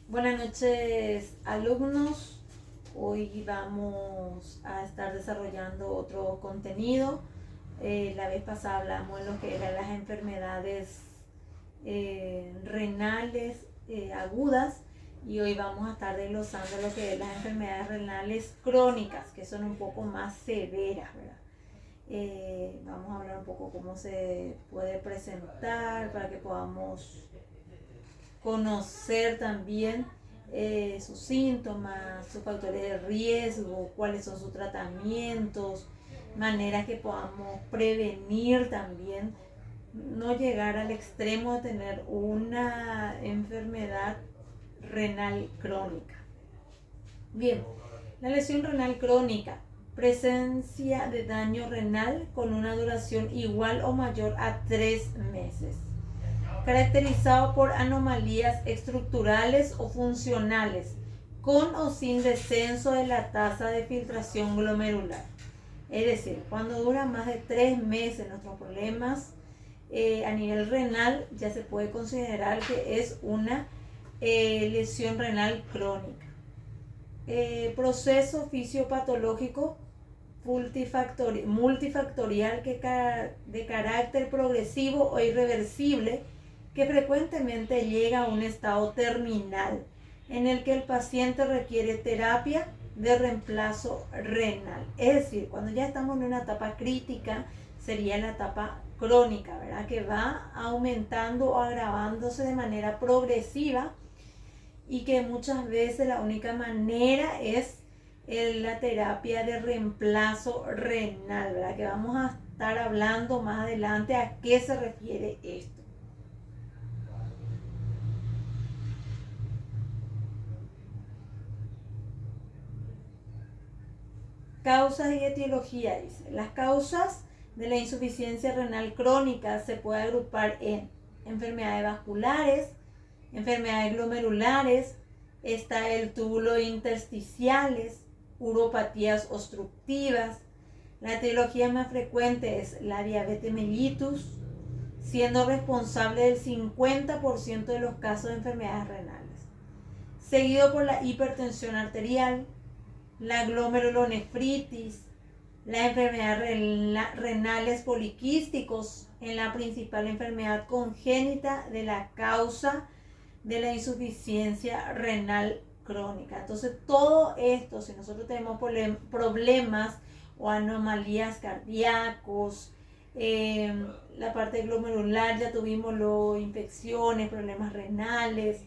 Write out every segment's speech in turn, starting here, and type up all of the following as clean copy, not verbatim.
Buenas noches, alumnos. Hoy vamos a estar desarrollando otro contenido. La vez pasada hablamos de lo que eran las enfermedades renales agudas, y hoy vamos a estar desglosando lo que es las enfermedades renales crónicas, que son un poco más severas, ¿verdad? Vamos a hablar un poco cómo se puede presentar para que podamos conocer también sus síntomas, sus factores de riesgo, cuáles son sus tratamientos, maneras que podamos prevenir también no llegar al extremo de tener una enfermedad renal crónica. Bien, la lesión renal crónica, presencia de daño renal con una duración igual o mayor a 3 meses, caracterizado por anomalías estructurales o funcionales, con o sin descenso de la tasa de filtración glomerular. Es decir, cuando dura más de 3 meses nuestros problemas a nivel renal, ya se puede considerar que es una lesión renal crónica. Proceso fisiopatológico multifactorial de carácter progresivo o irreversible, que frecuentemente llega a un estado terminal en el que el paciente requiere terapia de reemplazo renal. Es decir, cuando ya estamos en una etapa crítica, sería la etapa crónica, ¿verdad? Que va aumentando o agravándose de manera progresiva, y que muchas veces la única manera es la terapia de reemplazo renal, ¿verdad? Que vamos a estar hablando más adelante a qué se refiere esto. Causas y etiología, dice. Las causas de la insuficiencia renal crónica se puede agrupar en enfermedades vasculares, enfermedades glomerulares, está el túbulo intersticiales, uropatías obstructivas. La etiología más frecuente es la diabetes mellitus, siendo responsable del 50% de los casos de enfermedades renales, seguido por la hipertensión arterial, la glomerulonefritis, las enfermedades renales poliquísticos, en la principal enfermedad congénita de la causa de la insuficiencia renal crónica. Entonces, todo esto, si nosotros tenemos problemas o anomalías cardíacos, la parte glomerular, ya tuvimos infecciones, problemas renales,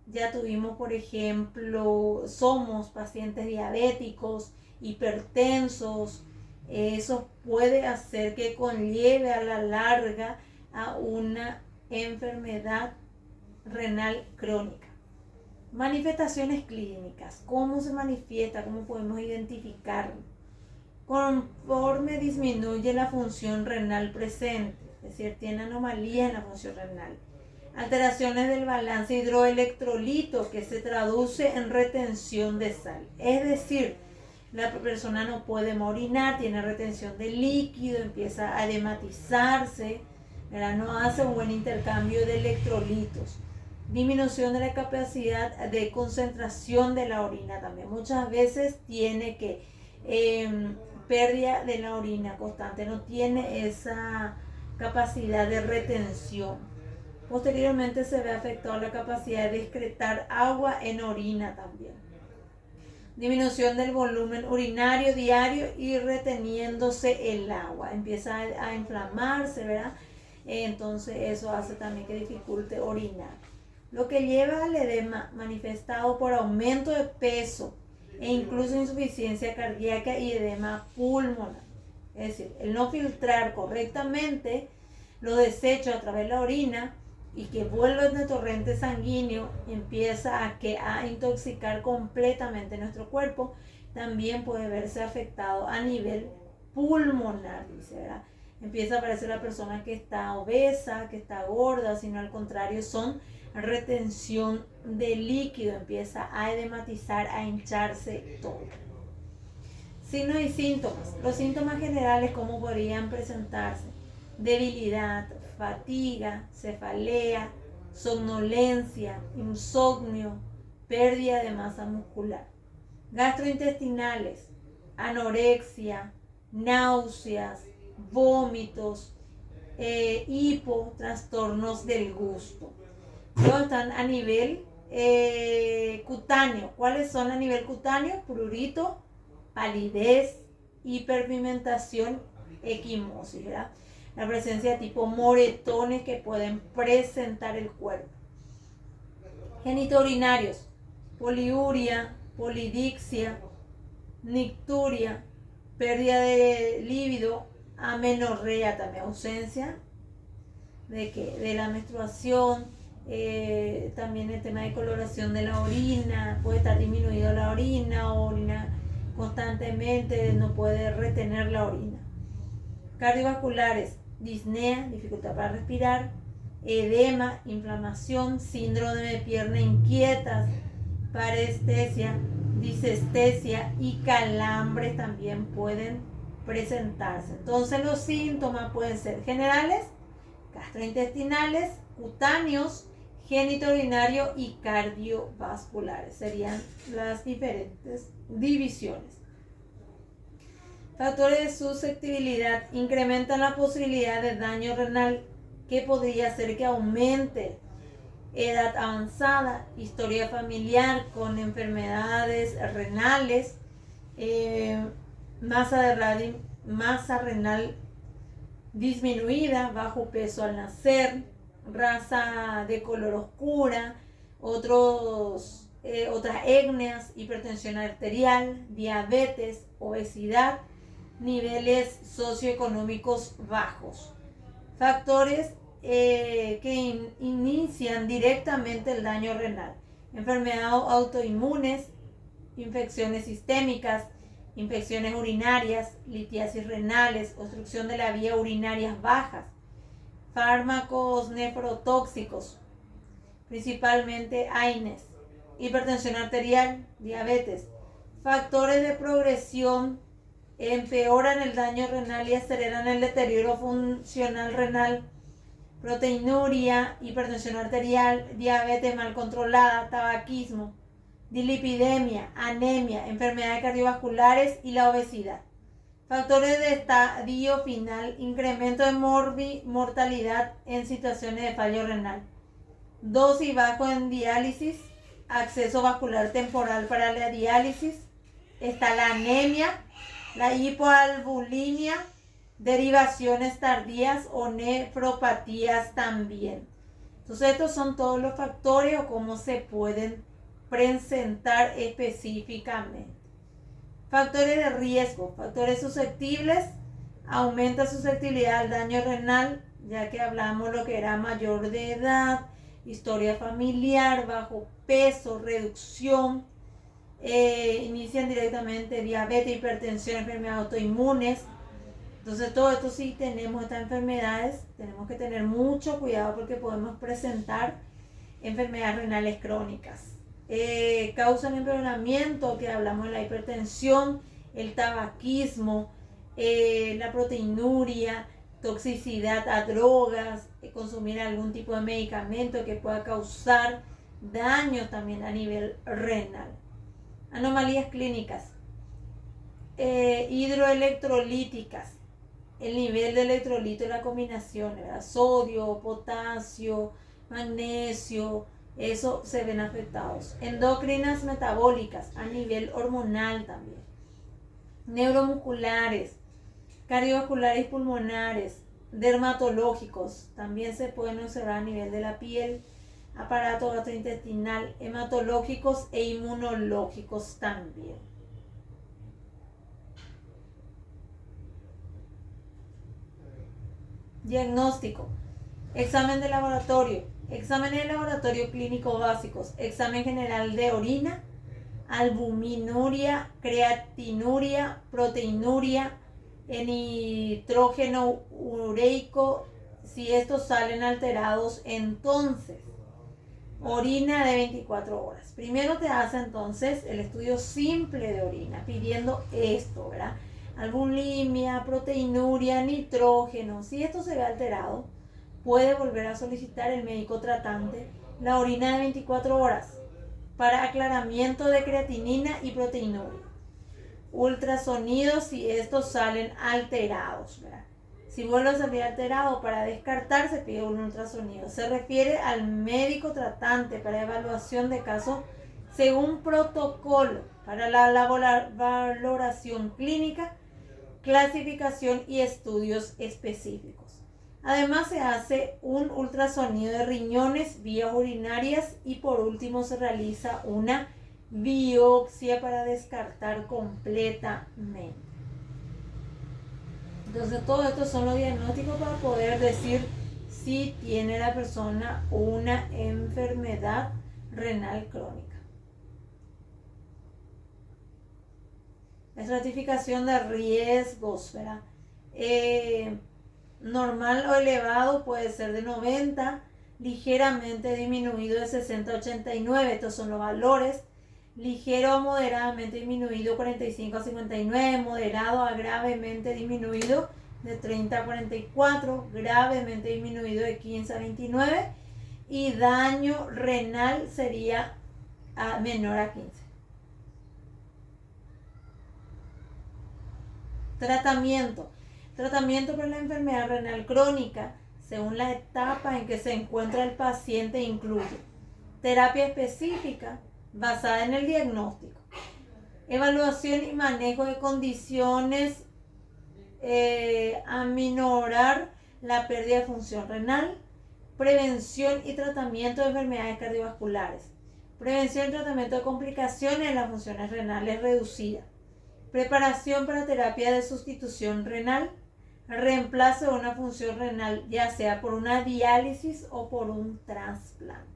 ya tuvimos, por ejemplo, somos pacientes diabéticos, hipertensos, eso puede hacer que conlleve a la larga a una enfermedad renal crónica. Manifestaciones clínicas. ¿Cómo se manifiesta? ¿Cómo podemos identificarlo? Conforme disminuye la función renal presente, es decir, tiene anomalías en la función renal. Alteraciones del balance hidroelectrolito, que se traduce en retención de sal. Es decir, la persona no puede orinar, tiene retención de líquido, empieza a edematizarse, ¿verdad? No hace un buen intercambio de electrolitos. Disminución de la capacidad de concentración de la orina también. Muchas veces tiene que pérdida de la orina constante, no tiene esa capacidad de retención. Posteriormente se ve afectada la capacidad de excretar agua en orina también. Disminución del volumen urinario diario y reteniéndose el agua. Empieza a inflamarse, ¿verdad? Entonces eso hace también que dificulte orinar. Lo que lleva al edema manifestado por aumento de peso e incluso insuficiencia cardíaca y edema pulmonar. Es decir, el no filtrar correctamente los desechos a través de la orina y que vuelve de torrente sanguíneo y empieza a intoxicar completamente nuestro cuerpo, también puede verse afectado a nivel pulmonar, dice, ¿verdad? Empieza a aparecer la persona que está obesa, que está gorda, sino al contrario, son retención de líquido, empieza a edematizar, a hincharse todo. Signos y síntomas. Los síntomas generales, ¿cómo podrían presentarse? Debilidad, fatiga, cefalea, somnolencia, insomnio, pérdida de masa muscular. Gastrointestinales, anorexia, náuseas, vómitos, hipo, trastornos del gusto. Luego están a nivel cutáneo. ¿Cuáles son a nivel cutáneo? Prurito, palidez, hiperpigmentación, equimosis, ¿verdad? La presencia de tipo moretones que pueden presentar el cuerpo. Genitourinarios, poliuria, polidixia, nicturia, pérdida de líbido, amenorrea también, ausencia de la menstruación, también el tema de coloración de la orina, puede estar disminuido la orina constantemente, no puede retener la orina. Cardiovasculares, disnea, dificultad para respirar, edema, inflamación, síndrome de pierna inquietas, parestesia, disestesia y calambres también pueden presentarse. Entonces los síntomas pueden ser generales, gastrointestinales, cutáneos, genitourinario y cardiovasculares. Serían las diferentes divisiones. Factores de susceptibilidad incrementan la posibilidad de daño renal, que podría hacer que aumente edad avanzada, historia familiar con enfermedades renales, masa renal disminuida, bajo peso al nacer, raza de color oscura, otras etnias, hipertensión arterial, diabetes, obesidad, niveles socioeconómicos bajos. Factores que inician directamente el daño renal: enfermedades autoinmunes, infecciones sistémicas, infecciones urinarias, litiasis renales, obstrucción de la vía urinarias bajas, fármacos nefrotóxicos, principalmente AINES, hipertensión arterial, diabetes. Factores de progresión empeoran el daño renal y aceleran el deterioro funcional renal: proteinuria, hipertensión arterial, diabetes mal controlada, tabaquismo, dislipidemia, anemia, enfermedades cardiovasculares y la obesidad. Factores de estadio final: incremento de mortalidad en situaciones de fallo renal, dosis bajo en diálisis, acceso vascular temporal para la diálisis, está la anemia, la hipoalbuminia, derivaciones tardías o nefropatías también. Entonces estos son todos los factores o cómo se pueden presentar específicamente. Factores de riesgo, factores susceptibles: aumenta susceptibilidad al daño renal, ya que hablamos lo que era mayor de edad, historia familiar, bajo peso, reducción, inician directamente diabetes, hipertensión, enfermedades autoinmunes. Entonces todo esto, si tenemos estas enfermedades, tenemos que tener mucho cuidado porque podemos presentar enfermedades renales crónicas. Causan empeoramiento, que hablamos de la hipertensión, el tabaquismo, la proteinuria, toxicidad a drogas, consumir algún tipo de medicamento que pueda causar daño también a nivel renal. Anomalías clínicas, hidroelectrolíticas, el nivel de electrolito y la combinación, ¿verdad? Sodio, potasio, magnesio, eso se ven afectados. Endocrinas metabólicas, a nivel hormonal también. Neuromusculares, cardiovasculares y pulmonares, dermatológicos, también se pueden observar a nivel de la piel, aparato gastrointestinal, hematológicos e inmunológicos también. Diagnóstico: examen de laboratorio, exámenes de laboratorio clínico básicos, examen general de orina, albuminuria, creatinuria, proteinuria, nitrógeno ureico. Si estos salen alterados, entonces orina de 24 horas. Primero te hace entonces el estudio simple de orina, pidiendo esto, ¿verdad? Albuminuria, proteinuria, nitrógeno. Si esto se ve alterado, puede volver a solicitar el médico tratante la orina de 24 horas para aclaramiento de creatinina y proteinuria. Ultrasonidos si estos salen alterados, ¿verdad? Si vuelve a salir alterado, para descartar se pide un ultrasonido. Se refiere al médico tratante para evaluación de casos según protocolo para la valoración clínica, clasificación y estudios específicos. Además se hace un ultrasonido de riñones, vías urinarias y por último se realiza una biopsia para descartar completamente. Entonces todo esto son los diagnósticos para poder decir si tiene la persona una enfermedad renal crónica. La estratificación de riesgos, ¿verdad? Normal o elevado puede ser de 90, ligeramente disminuido de 60 a 89, estos son los valores. Ligero o moderadamente disminuido 45 a 59, moderado a gravemente disminuido de 30 a 44, gravemente disminuido de 15 a 29 y daño renal sería menor a 15. Tratamiento para la enfermedad renal crónica, según la etapa en que se encuentra el paciente, incluye terapia específica basada en el diagnóstico, evaluación y manejo de condiciones a minorar la pérdida de función renal, prevención y tratamiento de enfermedades cardiovasculares, prevención y tratamiento de complicaciones en las funciones renales reducidas, preparación para terapia de sustitución renal, reemplazo de una función renal ya sea por una diálisis o por un trasplante.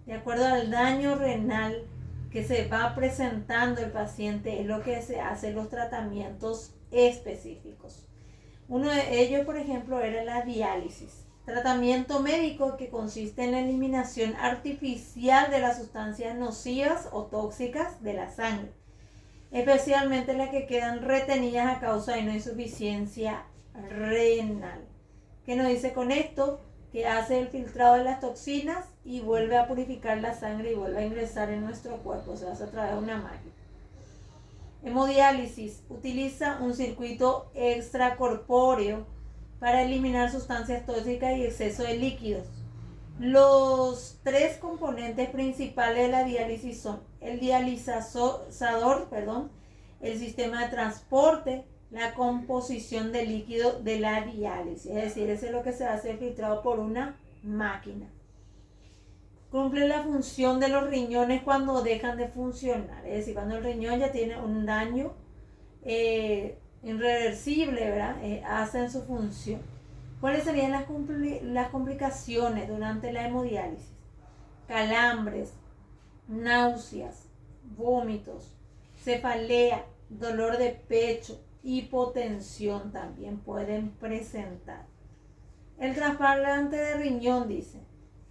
De acuerdo al daño renal que se va presentando el paciente es lo que se hace los tratamientos específicos. Uno de ellos, por ejemplo, era la diálisis. Tratamiento médico que consiste en la eliminación artificial de las sustancias nocivas o tóxicas de la sangre, especialmente las que quedan retenidas a causa de una insuficiencia renal. ¿Qué nos dice con esto? Que hace el filtrado de las toxinas y vuelve a purificar la sangre y vuelve a ingresar en nuestro cuerpo, se hace a través de una máquina. Hemodiálisis utiliza un circuito extracorpóreo para eliminar sustancias tóxicas y exceso de líquidos. Los tres componentes principales de la diálisis son el dializador, el sistema de transporte, la composición de líquido de la diálisis, es decir, eso es lo que se hace filtrado por una máquina. Cumple la función de los riñones cuando dejan de funcionar, es decir, cuando el riñón ya tiene un daño irreversible, ¿verdad? Hacen su función. ¿Cuáles serían las complicaciones durante la hemodiálisis? Calambres, náuseas, vómitos, cefalea, dolor de pecho, hipotensión también pueden presentar. El trasplante de riñón, dice,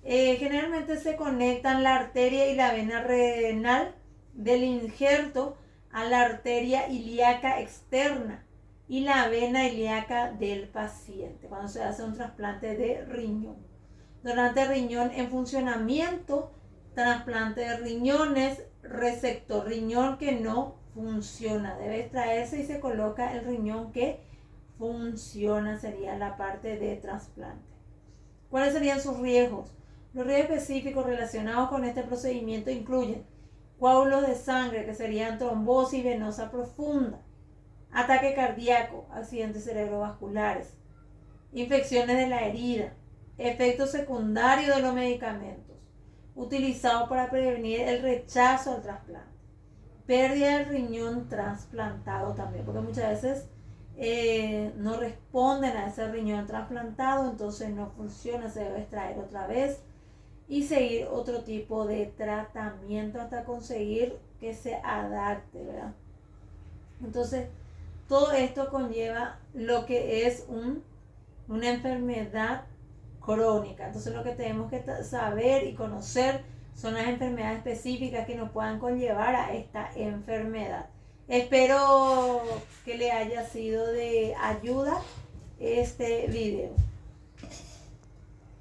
generalmente se conectan la arteria y la vena renal del injerto a la arteria ilíaca externa y la vena ilíaca del paciente cuando se hace un trasplante de riñón. Donante riñón en funcionamiento, trasplante de riñones, receptor riñón que no funciona, debe extraerse y se coloca el riñón que funciona, sería la parte de trasplante. ¿Cuáles serían sus riesgos? Los riesgos específicos relacionados con este procedimiento incluyen coágulos de sangre, que serían trombosis venosa profunda, ataque cardíaco, accidentes cerebrovasculares, infecciones de la herida, efectos secundarios de los medicamentos utilizados para prevenir el rechazo al trasplante, pérdida del riñón trasplantado también, porque muchas veces no responden a ese riñón trasplantado, entonces no funciona, se debe extraer otra vez y seguir otro tipo de tratamiento hasta conseguir que se adapte, ¿verdad? Entonces, todo esto conlleva lo que es una enfermedad crónica. Entonces, lo que tenemos que saber y conocer son las enfermedades específicas que nos puedan conllevar a esta enfermedad. Espero que le haya sido de ayuda este video.